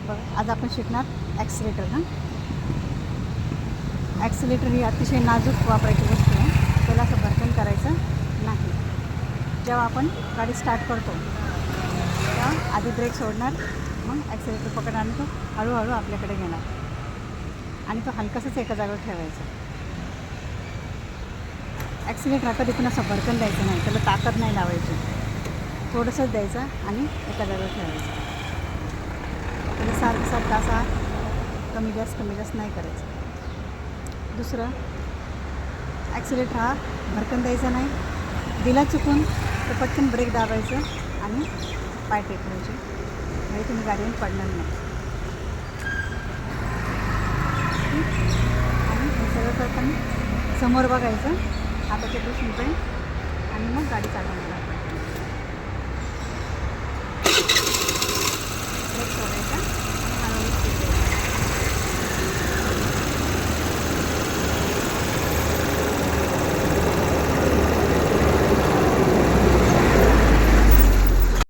बघा आज आपण शिकणार ॲक्सिलेटर हां. ॲक्सिलेटर ही अतिशय नाजूक वापरायची वस्तू आहे. त्याला असं भरकन करायचं नाही. जेव्हा आपण गाडी स्टार्ट करतो तेव्हा आधी ब्रेक सोडणार, मग ॲक्सिलेटर पकडणार आणि तो हळूहळू आपल्याकडे घेणार आणि तो हलकासाच एका जागेवर ठेवायचा. ॲक्सिलेटर कधी पण असं भरकन द्यायचं नाही, त्याला ताकद नाही लावायची, थोडंसंच द्यायचं आणि एका जागेवर ठेवायचं. त्याला सारखं असा कमी जास्त नाही करायचं. दुसरं, ॲक्सिलेटर हा भरकन द्यायचा नाही, दिला चुकून तर पटकन ब्रेक दाबायचं आणि पाय टेकवायचे, म्हणजे तुम्ही गाडीवर पडणार नाही. आणि हे सगळं करताना समोर बघायचं, हाताचे पुसून आणि मग गाडी चालवायची.